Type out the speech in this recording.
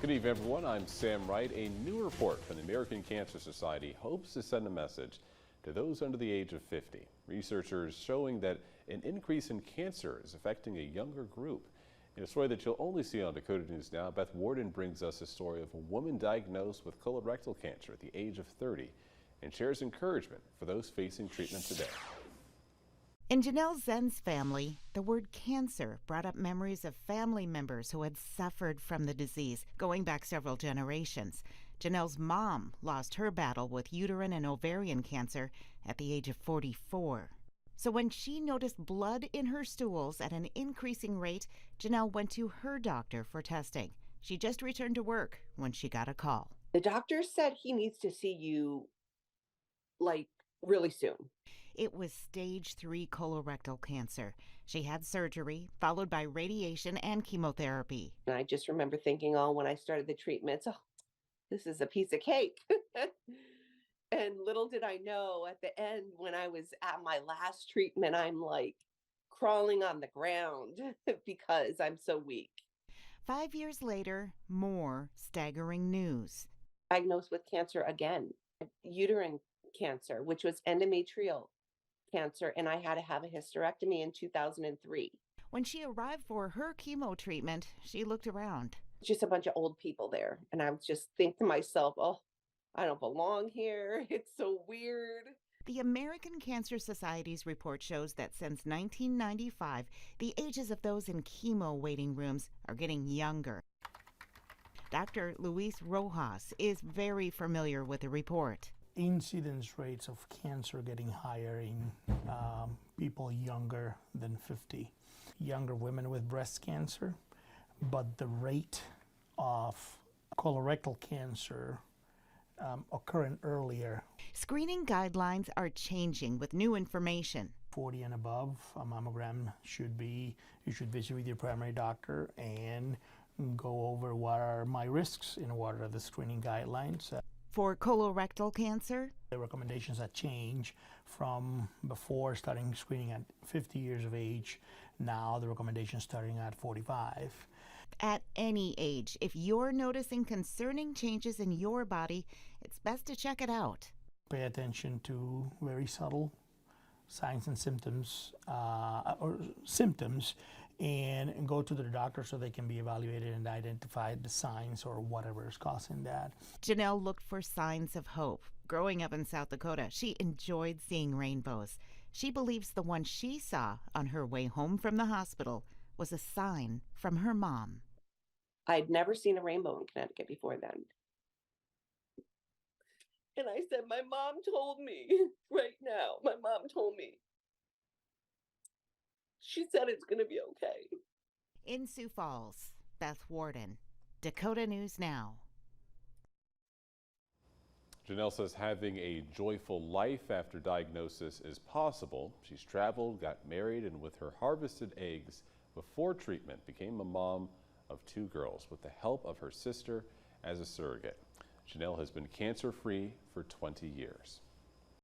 Good evening, everyone. I'm Sam Wright. A new report from the American Cancer Society hopes to send a message to those under the age of 50. Researchers showing that an increase in cancer is affecting a younger group. In a story that you'll only see on Dakota News Now, Beth Warden brings us a story of a woman diagnosed with colorectal cancer at the age of 30 and shares encouragement for those facing treatment today. In Janelle Zen's family, the word cancer brought up memories of family members who had suffered from the disease going back several generations. Janelle's mom lost her battle with uterine and ovarian cancer at the age of 44. So when she noticed blood in her stools at an increasing rate, Janelle went to her doctor for testing. She just returned to work when she got a call. The doctor said he needs to see you really soon. It was stage 3 colorectal cancer. She had surgery, followed by radiation and chemotherapy. And I just remember thinking, oh, when I started the treatments, oh, this is a piece of cake. And little did I know at the end, when I was at my last treatment, I'm like crawling on the ground because I'm so weak. 5 years later, more staggering news. Diagnosed with cancer again, uterine cancer, which was endometrial cancer, and I had to have a hysterectomy in 2003. When she arrived for her chemo treatment, she looked around. Just a bunch of old people there, and I would just think to myself, oh, I don't belong here. It's so weird. The American Cancer Society's report shows that since 1995, the ages of those in chemo waiting rooms are getting younger. Dr. Luis Rojas is very familiar with the report. Incidence rates of cancer getting higher in people younger than 50. Younger women with breast cancer, but the rate of colorectal cancer occurring earlier. Screening guidelines are changing with new information. 40 and above, a mammogram you should visit with your primary doctor and go over what are my risks and what are the screening guidelines. For colorectal cancer, the recommendations that change from before starting screening at 50 years of age, now the recommendations starting at 45. At any age, if you're noticing concerning changes in your body, it's best to check it out. Pay attention to very subtle signs and symptoms, and go to the doctor so they can be evaluated and identify the signs or whatever is causing that. Janelle looked for signs of hope. Growing up in South Dakota, she enjoyed seeing rainbows. She believes the one she saw on her way home from the hospital was a sign from her mom. I'd never seen a rainbow in Connecticut before then. And I said, my mom told me right now, my mom told me. She said it's going to be okay. In Sioux Falls, Beth Warden, Dakota News Now. Janelle says having a joyful life after diagnosis is possible. She's traveled, got married, and with her harvested eggs before treatment, became a mom of 2 girls with the help of her sister as a surrogate. Janelle has been cancer-free for 20 years.